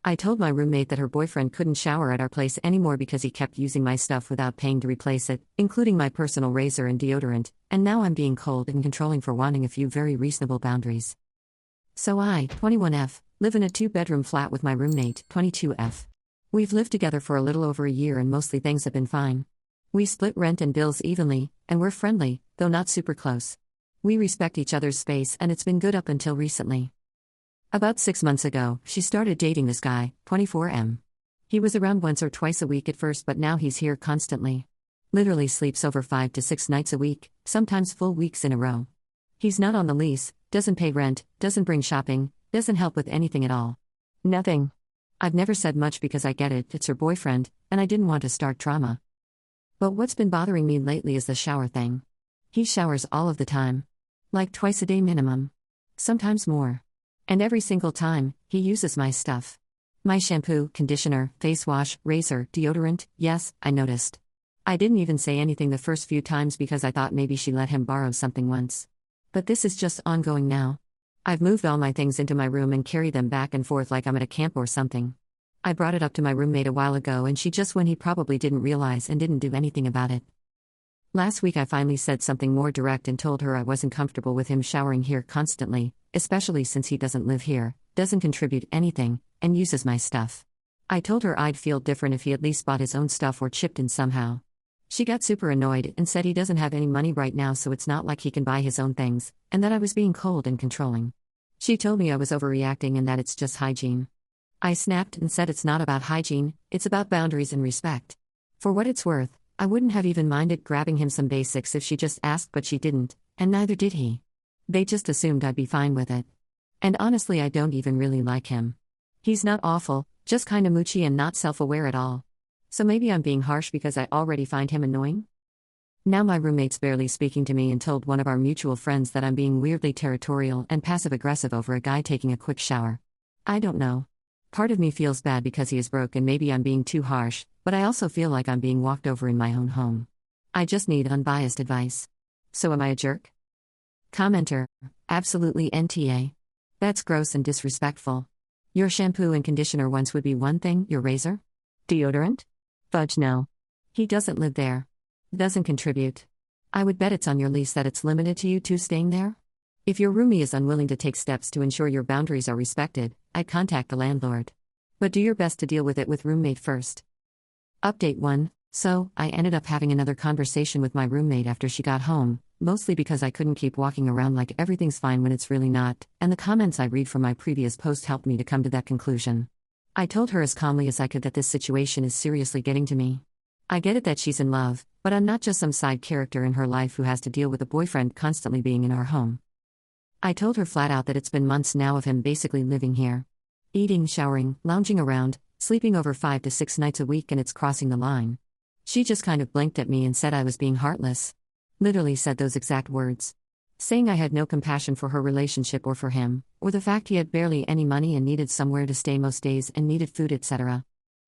I told my roommate that her boyfriend couldn't shower at our place anymore because he kept using my stuff without paying to replace it, including my personal razor and deodorant, and now I'm being cold and controlling for wanting a few very reasonable boundaries. So I, 21F, live in a 2-bedroom flat with my roommate, 22F. We've lived together for a little over a year and mostly things have been fine. We split rent and bills evenly, and we're friendly, though not super close. We respect each other's space and it's been good up until recently. About 6 months ago, she started dating this guy, 24M. He was around once or twice a week at first, but now he's here constantly. Literally sleeps over 5 to 6 nights a week, sometimes full weeks in a row. He's not on the lease, doesn't pay rent, doesn't bring shopping, doesn't help with anything at all. Nothing. I've never said much because I get it, it's her boyfriend, and I didn't want to start drama. But what's been bothering me lately is the shower thing. He showers all of the time. Like twice a day minimum. Sometimes more. And every single time, he uses my stuff. My shampoo, conditioner, face wash, razor, deodorant, yes, I noticed. I didn't even say anything the first few times because I thought maybe she let him borrow something once. But this is just ongoing now. I've moved all my things into my room and carry them back and forth like I'm at a camp or something. I brought it up to my roommate a while ago and she just went, he probably didn't realize and didn't do anything about it. Last week I finally said something more direct and told her I wasn't comfortable with him showering here constantly, especially since he doesn't live here, doesn't contribute anything, and uses my stuff. I told her I'd feel different if he at least bought his own stuff or chipped in somehow. She got super annoyed and said he doesn't have any money right now, so it's not like he can buy his own things, and that I was being cold and controlling. She told me I was overreacting and that it's just hygiene. I snapped and said it's not about hygiene, it's about boundaries and respect. For what it's worth, I wouldn't have even minded grabbing him some basics if she just asked, but she didn't, and neither did he. They just assumed I'd be fine with it. And honestly, I don't even really like him. He's not awful, just kinda moochy and not self-aware at all. So maybe I'm being harsh because I already find him annoying? Now my roommate's barely speaking to me and told one of our mutual friends that I'm being weirdly territorial and passive-aggressive over a guy taking a quick shower. I don't know. Part of me feels bad because he is broke and maybe I'm being too harsh, but I also feel like I'm being walked over in my own home. I just need unbiased advice. So am I a jerk? Commenter: absolutely NTA. That's gross and disrespectful. Your shampoo and conditioner once would be one thing, your razor? Deodorant? Fudge no. He doesn't live there. Doesn't contribute. I would bet it's on your lease that it's limited to you two staying there? If your roomie is unwilling to take steps to ensure your boundaries are respected, I'd contact the landlord. But do your best to deal with it with roommate first. Update 1. So, I ended up having another conversation with my roommate after she got home, mostly because I couldn't keep walking around like everything's fine when it's really not, and the comments I read from my previous post helped me to come to that conclusion. I told her as calmly as I could that this situation is seriously getting to me. I get it that she's in love, but I'm not just some side character in her life who has to deal with a boyfriend constantly being in our home. I told her flat out that it's been months now of him basically living here. Eating, showering, lounging around, sleeping over 5 to 6 nights a week, and it's crossing the line. She just kind of blinked at me and said I was being heartless. Literally said those exact words. Saying I had no compassion for her relationship or for him, or the fact he had barely any money and needed somewhere to stay most days and needed food, etc.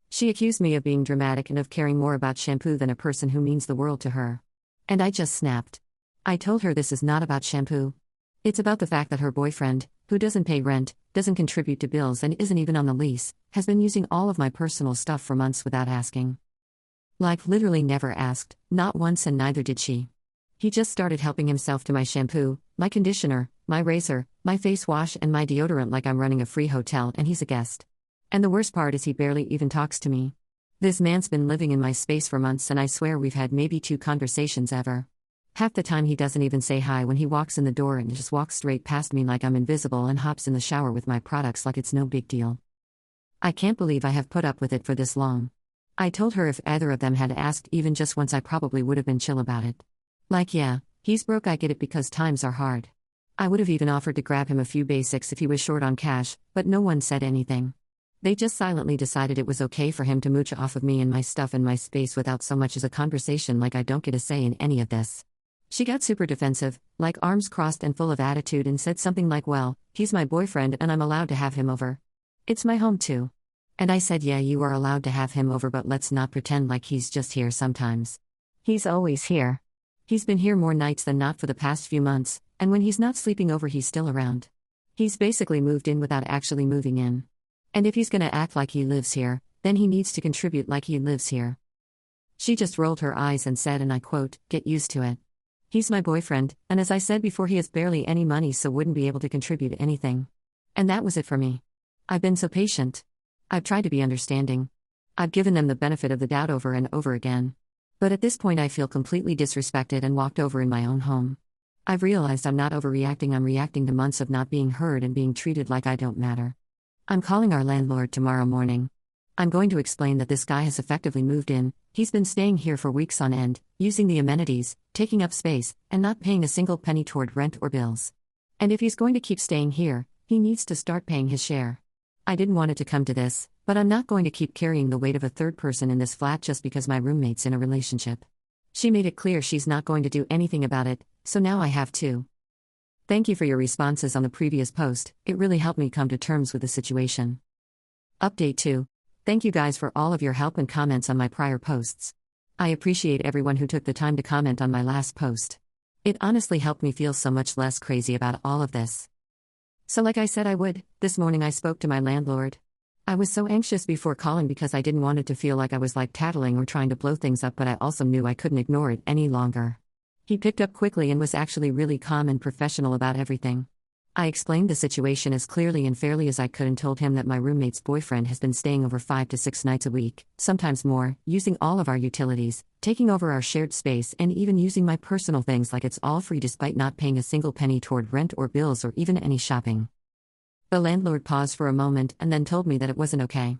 She accused me of being dramatic and of caring more about shampoo than a person who means the world to her. And I just snapped. I told her this is not about shampoo. It's about the fact that her boyfriend, who doesn't pay rent, doesn't contribute to bills and isn't even on the lease, has been using all of my personal stuff for months without asking. Like literally never asked, not once, and neither did she. He just started helping himself to my shampoo, my conditioner, my razor, my face wash and my deodorant like I'm running a free hotel and he's a guest. And the worst part is he barely even talks to me. This man's been living in my space for months and I swear we've had maybe 2 conversations ever. Half the time he doesn't even say hi when he walks in the door and just walks straight past me like I'm invisible and hops in the shower with my products like it's no big deal. I can't believe I have put up with it for this long. I told her if either of them had asked even just once I probably would have been chill about it. Like yeah, he's broke, I get it because times are hard. I would have even offered to grab him a few basics if he was short on cash, but no one said anything. They just silently decided it was okay for him to mooch off of me and my stuff in my space without so much as a conversation like I don't get a say in any of this. She got super defensive, like arms crossed and full of attitude, and said something like, well, he's my boyfriend and I'm allowed to have him over. It's my home too. And I said, yeah, you are allowed to have him over, but let's not pretend like he's just here sometimes. He's always here. He's been here more nights than not for the past few months, and when he's not sleeping over he's still around. He's basically moved in without actually moving in. And if he's gonna act like he lives here, then he needs to contribute like he lives here. She just rolled her eyes and said, and I quote, "Get used to it. He's my boyfriend, and as I said before, he has barely any money, so wouldn't be able to contribute anything." And that was it for me. I've been so patient. I've tried to be understanding. I've given them the benefit of the doubt over and over again. But at this point I feel completely disrespected and walked over in my own home. I've realized I'm not overreacting, I'm reacting to months of not being heard and being treated like I don't matter. I'm calling our landlord tomorrow morning. I'm going to explain that this guy has effectively moved in, he's been staying here for weeks on end, using the amenities, taking up space, and not paying a single penny toward rent or bills. And if he's going to keep staying here, he needs to start paying his share. I didn't want it to come to this, but I'm not going to keep carrying the weight of a third person in this flat just because my roommate's in a relationship. She made it clear she's not going to do anything about it, so now I have to. Thank you for your responses on the previous post, it really helped me come to terms with the situation. Update 2. Thank you guys for all of your help and comments on my prior posts. I appreciate everyone who took the time to comment on my last post. It honestly helped me feel so much less crazy about all of this. So like I said I would, this morning I spoke to my landlord. I was so anxious before calling because I didn't want it to feel like I was like tattling or trying to blow things up, but I also knew I couldn't ignore it any longer. He picked up quickly and was actually really calm and professional about everything. I explained the situation as clearly and fairly as I could and told him that my roommate's boyfriend has been staying over 5 to 6 nights a week, sometimes more, using all of our utilities, taking over our shared space, and even using my personal things like it's all free despite not paying a single penny toward rent or bills or even any shopping. The landlord paused for a moment and then told me that it wasn't okay.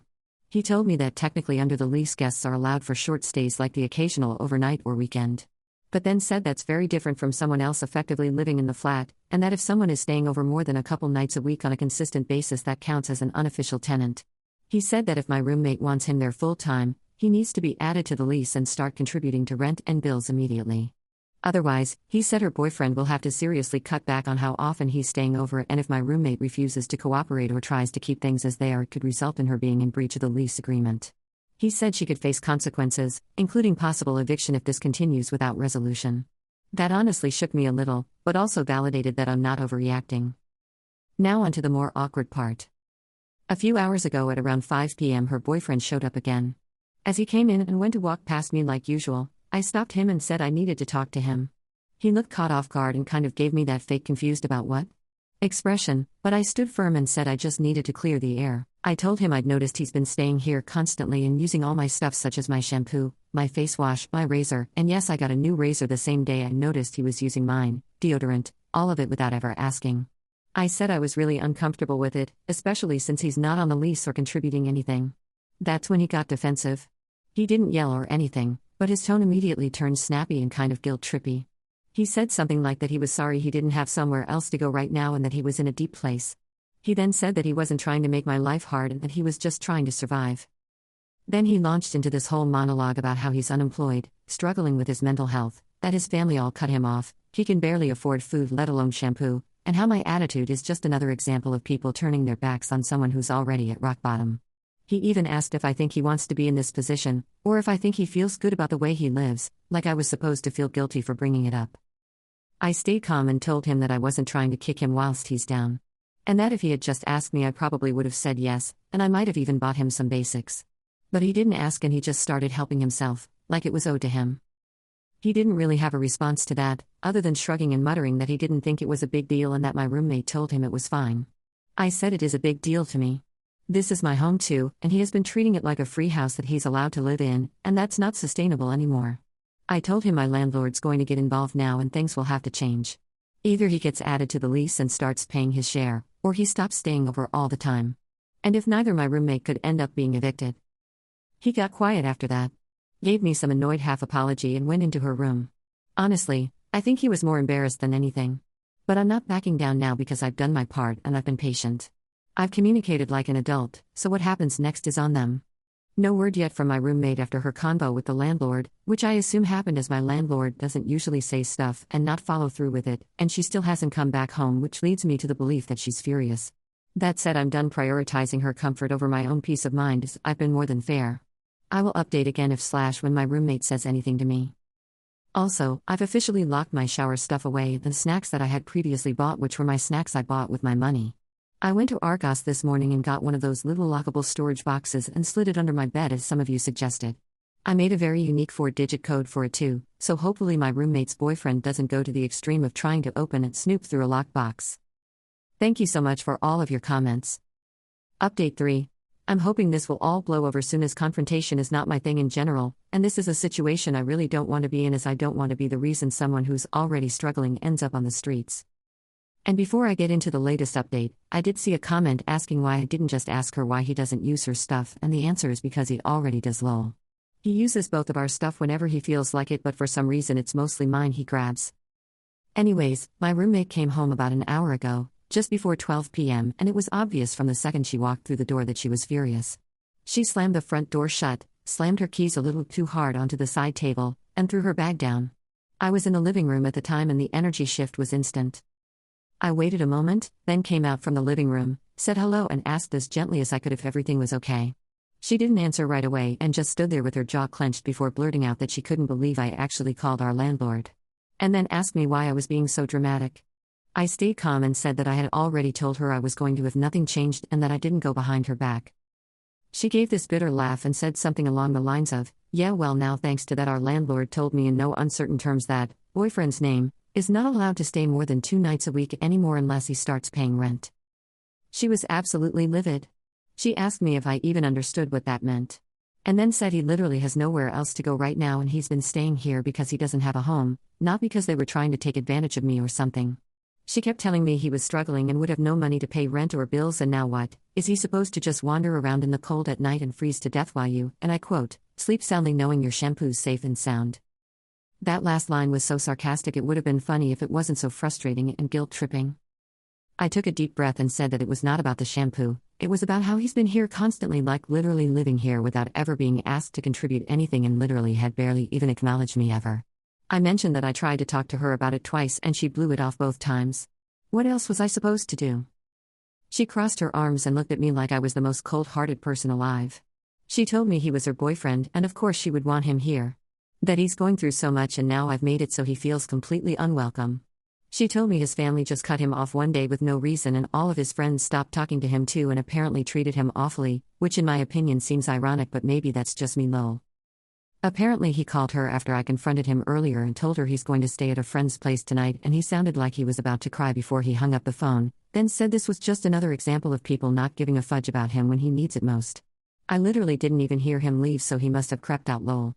He told me that technically under the lease guests are allowed for short stays like the occasional overnight or weekend. But then said that's very different from someone else effectively living in the flat, and that if someone is staying over more than a couple nights a week on a consistent basis, that counts as an unofficial tenant. He said that if my roommate wants him there full time, he needs to be added to the lease and start contributing to rent and bills immediately. Otherwise, he said her boyfriend will have to seriously cut back on how often he's staying over, and if my roommate refuses to cooperate or tries to keep things as they are, it could result in her being in breach of the lease agreement. He said she could face consequences, including possible eviction if this continues without resolution. That honestly shook me a little, but also validated that I'm not overreacting. Now on to the more awkward part. A few hours ago at around 5 p.m. her boyfriend showed up again. As he came in and went to walk past me like usual, I stopped him and said I needed to talk to him. He looked caught off guard and kind of gave me that fake confused about what expression, but I stood firm and said I just needed to clear the air. I told him I'd noticed he's been staying here constantly and using all my stuff such as my shampoo, my face wash, my razor, and yes, I got a new razor the same day I noticed he was using mine, deodorant, all of it without ever asking. I said I was really uncomfortable with it, especially since he's not on the lease or contributing anything. That's when he got defensive. He didn't yell or anything, but his tone immediately turned snappy and kind of guilt-trippy. He said something like that he was sorry he didn't have somewhere else to go right now and that he was in a deep place. He then said that he wasn't trying to make my life hard and that he was just trying to survive. Then he launched into this whole monologue about how he's unemployed, struggling with his mental health, that his family all cut him off, he can barely afford food let alone shampoo, and how my attitude is just another example of people turning their backs on someone who's already at rock bottom. He even asked if I think he wants to be in this position, or if I think he feels good about the way he lives, like I was supposed to feel guilty for bringing it up. I stayed calm and told him that I wasn't trying to kick him whilst he's down. And that if he had just asked me I probably would have said yes, and I might have even bought him some basics. But he didn't ask and he just started helping himself, like it was owed to him. He didn't really have a response to that, other than shrugging and muttering that he didn't think it was a big deal and that my roommate told him it was fine. I said it is a big deal to me. This is my home too, and he has been treating it like a free house that he's allowed to live in, and that's not sustainable anymore. I told him my landlord's going to get involved now and things will have to change. Either he gets added to the lease and starts paying his share, or he stops staying over all the time. And if neither, my roommate could end up being evicted. He got quiet after that, gave me some annoyed half-apology and went into her room. Honestly, I think he was more embarrassed than anything. But I'm not backing down now because I've done my part and I've been patient. I've communicated like an adult, so what happens next is on them. No word yet from my roommate after her convo with the landlord, which I assume happened as my landlord doesn't usually say stuff and not follow through with it, and she still hasn't come back home, which leads me to the belief that she's furious. That said, I'm done prioritizing her comfort over my own peace of mind, as I've been more than fair. I will update again if when my roommate says anything to me. Also, I've officially locked my shower stuff away, the snacks that I had previously bought, which were my snacks I bought with my money. I went to Argos this morning and got one of those little lockable storage boxes and slid it under my bed as some of you suggested. I made a very unique 4-digit code for it too, so hopefully my roommate's boyfriend doesn't go to the extreme of trying to open and snoop through a locked box. Thank you so much for all of your comments. Update 3. I'm hoping this will all blow over soon, as confrontation is not my thing in general, and this is a situation I really don't want to be in, as I don't want to be the reason someone who's already struggling ends up on the streets. And before I get into the latest update, I did see a comment asking why I didn't just ask her why he doesn't use her stuff, and the answer is because he already does. Lol. He uses both of our stuff whenever he feels like it, but for some reason it's mostly mine he grabs. Anyways, my roommate came home about an hour ago, just before 12 p.m., and it was obvious from the second she walked through the door that she was furious. She slammed the front door shut, slammed her keys a little too hard onto the side table, and threw her bag down. I was in the living room at the time and the energy shift was instant. I waited a moment, then came out from the living room, said hello and asked as gently as I could if everything was okay. She didn't answer right away and just stood there with her jaw clenched before blurting out that she couldn't believe I actually called our landlord. And then asked me why I was being so dramatic. I stayed calm and said that I had already told her I was going to if nothing changed and that I didn't go behind her back. She gave this bitter laugh and said something along the lines of, "Yeah, well, now thanks to that our landlord told me in no uncertain terms that boyfriend's name is not allowed to stay more than 2 nights a week anymore unless he starts paying rent." She was absolutely livid. She asked me if I even understood what that meant. And then said he literally has nowhere else to go right now and he's been staying here because he doesn't have a home, not because they were trying to take advantage of me or something. She kept telling me he was struggling and would have no money to pay rent or bills, and now what? Is he supposed to just wander around in the cold at night and freeze to death while you, and I quote, sleep soundly knowing your shampoo's safe and sound? That last line was so sarcastic it would have been funny if it wasn't so frustrating and guilt-tripping. I took a deep breath and said that it was not about the shampoo, it was about how he's been here constantly, like literally living here without ever being asked to contribute anything, and literally had barely even acknowledged me ever. I mentioned that I tried to talk to her about it twice and she blew it off both times. What else was I supposed to do? She crossed her arms and looked at me like I was the most cold-hearted person alive. She told me he was her boyfriend and of course she would want him here. That he's going through so much and now I've made it so he feels completely unwelcome. She told me his family just cut him off one day with no reason and all of his friends stopped talking to him too and apparently treated him awfully, which in my opinion seems ironic, but maybe that's just me. Lol. Apparently he called her after I confronted him earlier and told her he's going to stay at a friend's place tonight, and he sounded like he was about to cry before he hung up the phone, then said this was just another example of people not giving a fudge about him when he needs it most. I literally didn't even hear him leave, so he must have crept out. Lol.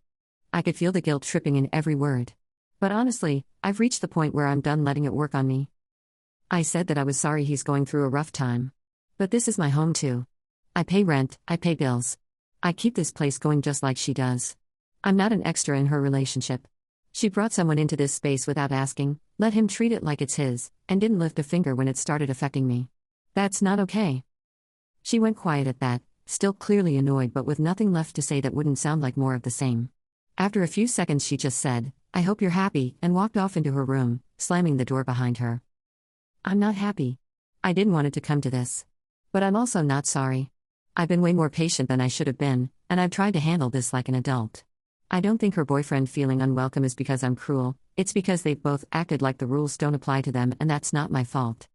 I could feel the guilt tripping in every word. But honestly, I've reached the point where I'm done letting it work on me. I said that I was sorry he's going through a rough time. But this is my home too. I pay rent, I pay bills. I keep this place going just like she does. I'm not an extra in her relationship. She brought someone into this space without asking, let him treat it like it's his, and didn't lift a finger when it started affecting me. That's not okay. She went quiet at that, still clearly annoyed but with nothing left to say that wouldn't sound like more of the same. After a few seconds she just said, "I hope you're happy," and walked off into her room, slamming the door behind her. I'm not happy. I didn't want it to come to this. But I'm also not sorry. I've been way more patient than I should have been, and I've tried to handle this like an adult. I don't think her boyfriend feeling unwelcome is because I'm cruel, it's because they've both acted like the rules don't apply to them, and that's not my fault.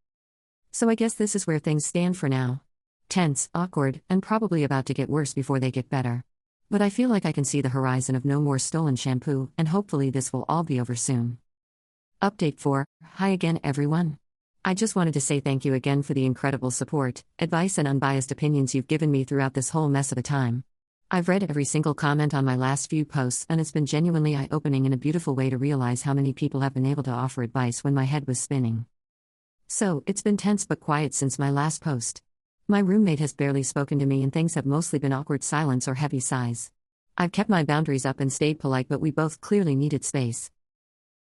So I guess this is where things stand for now. Tense, awkward, and probably about to get worse before they get better. But I feel like I can see the horizon of no more stolen shampoo, and hopefully this will all be over soon. Update 4. Hi again everyone. I just wanted to say thank you again for the incredible support, advice and unbiased opinions you've given me throughout this whole mess of a time. I've read every single comment on my last few posts and it's been genuinely eye-opening in a beautiful way to realize how many people have been able to offer advice when my head was spinning. So, it's been tense but quiet since my last post. My roommate has barely spoken to me and things have mostly been awkward silence or heavy sighs. I've kept my boundaries up and stayed polite, but we both clearly needed space.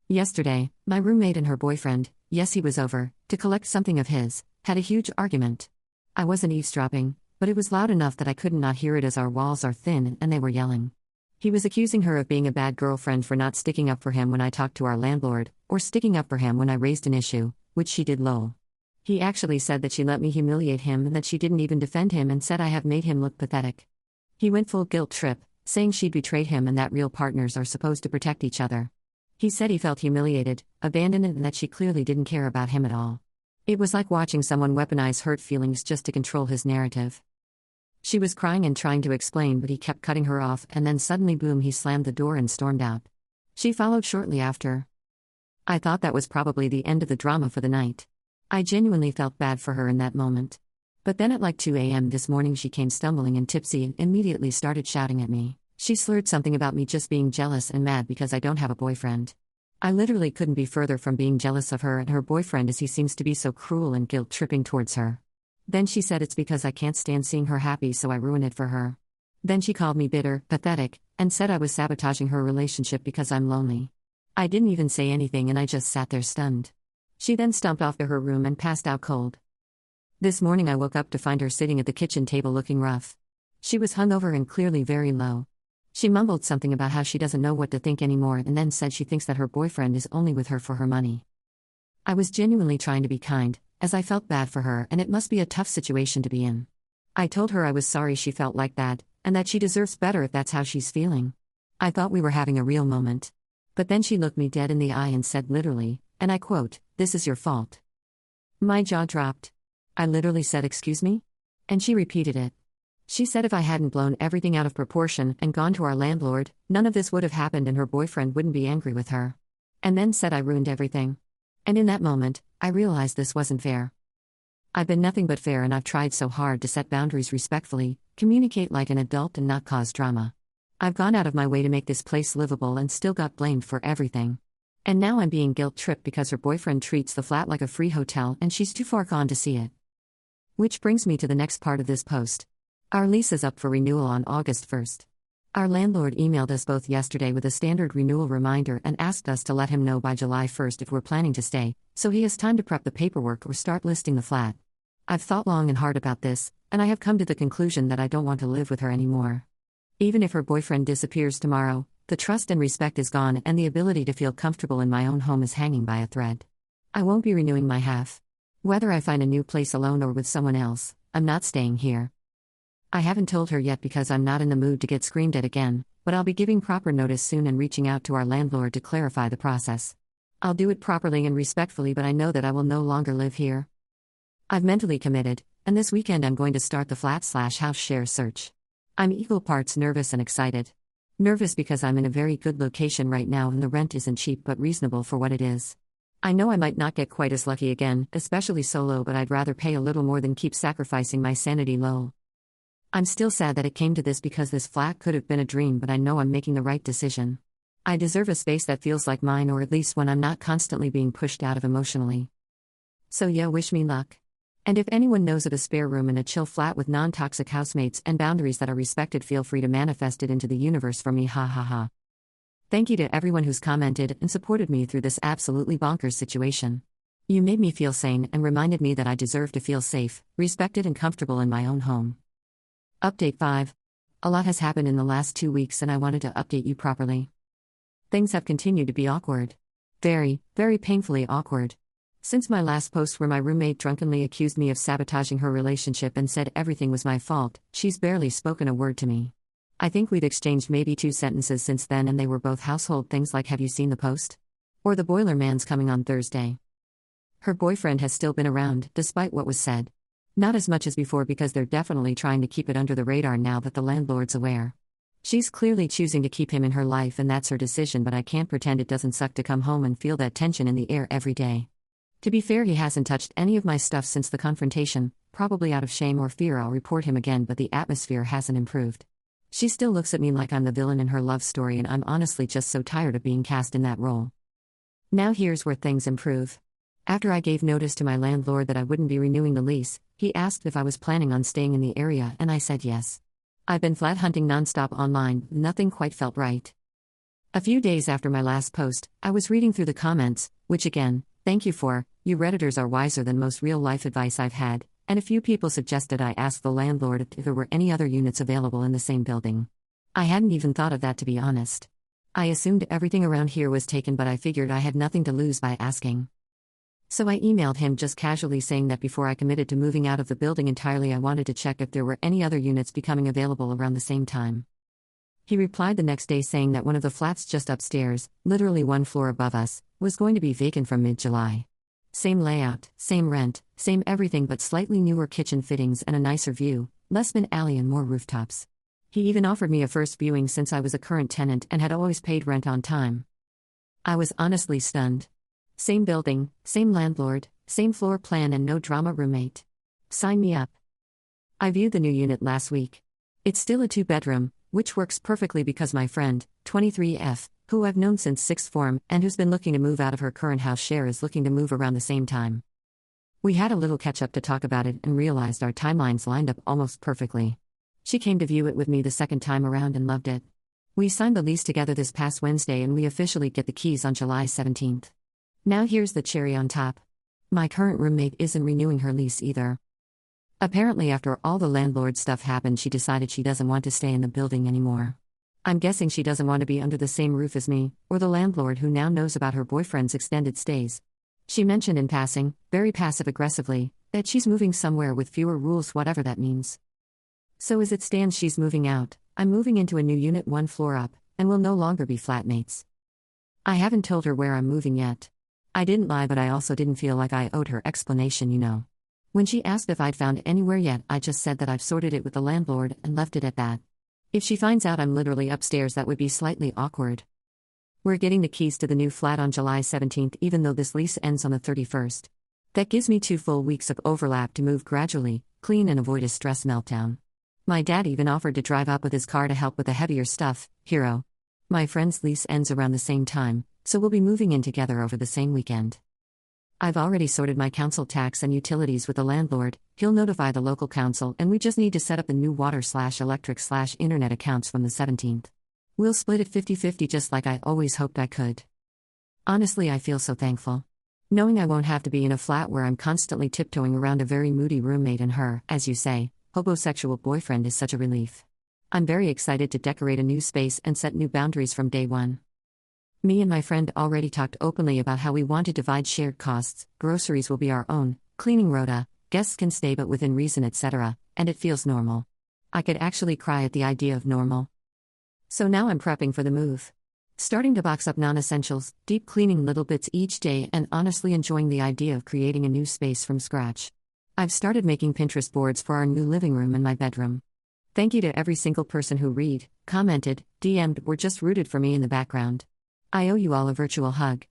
Yesterday, my roommate and her boyfriend, yes he was over, to collect something of his, had a huge argument. I wasn't eavesdropping, but it was loud enough that I could not hear it as our walls are thin and they were yelling. He was accusing her of being a bad girlfriend for not sticking up for him when I talked to our landlord, or sticking up for him when I raised an issue, which she did. Lol. He actually said that she let me humiliate him and that she didn't even defend him, and said I have made him look pathetic. He went full guilt trip, saying she'd betrayed him and that real partners are supposed to protect each other. He said he felt humiliated, abandoned, and that she clearly didn't care about him at all. It was like watching someone weaponize hurt feelings just to control his narrative. She was crying and trying to explain, but he kept cutting her off, and then suddenly, boom, he slammed the door and stormed out. She followed shortly after. I thought that was probably the end of the drama for the night. I genuinely felt bad for her in that moment. But then at like 2 a.m. this morning she came stumbling and tipsy and immediately started shouting at me. She slurred something about me just being jealous and mad because I don't have a boyfriend. I literally couldn't be further from being jealous of her and her boyfriend, as he seems to be so cruel and guilt-tripping towards her. Then she said it's because I can't stand seeing her happy, so I ruin it for her. Then she called me bitter, pathetic, and said I was sabotaging her relationship because I'm lonely. I didn't even say anything and I just sat there stunned. She then stomped off to her room and passed out cold. This morning I woke up to find her sitting at the kitchen table looking rough. She was hungover and clearly very low. She mumbled something about how she doesn't know what to think anymore and then said she thinks that her boyfriend is only with her for her money. I was genuinely trying to be kind, as I felt bad for her and it must be a tough situation to be in. I told her I was sorry she felt like that, and that she deserves better if that's how she's feeling. I thought we were having a real moment. But then she looked me dead in the eye and said literally, and I quote, "This is your fault." My jaw dropped. I literally said, "Excuse me?" And she repeated it. She said if I hadn't blown everything out of proportion and gone to our landlord, none of this would have happened and her boyfriend wouldn't be angry with her. And then said I ruined everything. And in that moment, I realized this wasn't fair. I've been nothing but fair, and I've tried so hard to set boundaries respectfully, communicate like an adult and not cause drama. I've gone out of my way to make this place livable and still got blamed for everything. And now I'm being guilt-tripped because her boyfriend treats the flat like a free hotel and she's too far gone to see it. Which brings me to the next part of this post. Our lease is up for renewal on August 1st. Our landlord emailed us both yesterday with a standard renewal reminder and asked us to let him know by July 1st if we're planning to stay, so he has time to prep the paperwork or start listing the flat. I've thought long and hard about this, and I have come to the conclusion that I don't want to live with her anymore. Even if her boyfriend disappears tomorrow, the trust and respect is gone and the ability to feel comfortable in my own home is hanging by a thread. I won't be renewing my half. Whether I find a new place alone or with someone else, I'm not staying here. I haven't told her yet because I'm not in the mood to get screamed at again, but I'll be giving proper notice soon and reaching out to our landlord to clarify the process. I'll do it properly and respectfully, but I know that I will no longer live here. I've mentally committed, and this weekend I'm going to start the flat/house share search. I'm equal parts nervous and excited. Nervous because I'm in a very good location right now and the rent isn't cheap but reasonable for what it is. I know I might not get quite as lucky again, especially solo, but I'd rather pay a little more than keep sacrificing my sanity low. I'm still sad that it came to this because this flat could have been a dream, but I know I'm making the right decision. I deserve a space that feels like mine, or at least one I'm not constantly being pushed out of emotionally. So yeah, wish me luck. And if anyone knows of a spare room in a chill flat with non-toxic housemates and boundaries that are respected, feel free to manifest it into the universe for me, ha ha ha. Thank you to everyone who's commented and supported me through this absolutely bonkers situation. You made me feel sane and reminded me that I deserve to feel safe, respected and comfortable in my own home. Update 5. A lot has happened in the last 2 weeks and I wanted to update you properly. Things have continued to be awkward. Very, very painfully awkward. Since my last post where my roommate drunkenly accused me of sabotaging her relationship and said everything was my fault, she's barely spoken a word to me. I think we've exchanged maybe 2 sentences since then, and they were both household things like "Have you seen the post?" or "The boiler man's coming on Thursday." Her boyfriend has still been around, despite what was said. Not as much as before because they're definitely trying to keep it under the radar now that the landlord's aware. She's clearly choosing to keep him in her life and that's her decision, but I can't pretend it doesn't suck to come home and feel that tension in the air every day. To be fair, he hasn't touched any of my stuff since the confrontation, probably out of shame or fear I'll report him again, but the atmosphere hasn't improved. She still looks at me like I'm the villain in her love story, and I'm honestly just so tired of being cast in that role. Now here's where things improve. After I gave notice to my landlord that I wouldn't be renewing the lease, he asked if I was planning on staying in the area and I said yes. I've been flat hunting nonstop online, nothing quite felt right. A few days after my last post, I was reading through the comments, which again, thank you for, you Redditors are wiser than most real-life advice I've had, and a few people suggested I ask the landlord if there were any other units available in the same building. I hadn't even thought of that, to be honest. I assumed everything around here was taken, but I figured I had nothing to lose by asking. So I emailed him just casually saying that before I committed to moving out of the building entirely, I wanted to check if there were any other units becoming available around the same time. He replied the next day saying that one of the flats just upstairs, literally 1 floor above us, was going to be vacant from mid-July. Same layout, same rent, same everything but slightly newer kitchen fittings and a nicer view, less bin alley and more rooftops. He even offered me a first viewing since I was a current tenant and had always paid rent on time. I was honestly stunned. Same building, same landlord, same floor plan and no drama roommate. Sign me up. I viewed the new unit last week. It's still a 2-bedroom, which works perfectly because my friend, 23F, who I've known since 6th form and who's been looking to move out of her current house share is looking to move around the same time. We had a little catch up to talk about it and realized our timelines lined up almost perfectly. She came to view it with me the second time around and loved it. We signed the lease together this past Wednesday and we officially get the keys on July 17th. Now here's the cherry on top. My current roommate isn't renewing her lease either. Apparently after all the landlord stuff happened she decided she doesn't want to stay in the building anymore. I'm guessing she doesn't want to be under the same roof as me, or the landlord who now knows about her boyfriend's extended stays. She mentioned in passing, very passive-aggressively, that she's moving somewhere with fewer rules whatever that means. So as it stands she's moving out, I'm moving into a new unit 1 floor up, and will no longer be flatmates. I haven't told her where I'm moving yet. I didn't lie but I also didn't feel like I owed her explanation, you know. When she asked if I'd found anywhere yet I just said that I've sorted it with the landlord and left it at that. If she finds out I'm literally upstairs that would be slightly awkward. We're getting the keys to the new flat on July 17th even though this lease ends on the 31st. That gives me 2 full weeks of overlap to move gradually, clean and avoid a stress meltdown. My dad even offered to drive up with his car to help with the heavier stuff, hero. My friend's lease ends around the same time, so we'll be moving in together over the same weekend. I've already sorted my council tax and utilities with the landlord, he'll notify the local council and we just need to set up the new water/electric/internet accounts from the 17th. We'll split it 50-50 just like I always hoped I could. Honestly I feel so thankful. Knowing I won't have to be in a flat where I'm constantly tiptoeing around a very moody roommate and her, as you say, homosexual boyfriend is such a relief. I'm very excited to decorate a new space and set new boundaries from day one. Me and my friend already talked openly about how we want to divide shared costs, groceries will be our own, cleaning rota, guests can stay but within reason etc., and it feels normal. I could actually cry at the idea of normal. So now I'm prepping for the move. Starting to box up non-essentials, deep cleaning little bits each day and honestly enjoying the idea of creating a new space from scratch. I've started making Pinterest boards for our new living room and my bedroom. Thank you to every single person who commented, DM'd or just rooted for me in the background. I owe you all a virtual hug.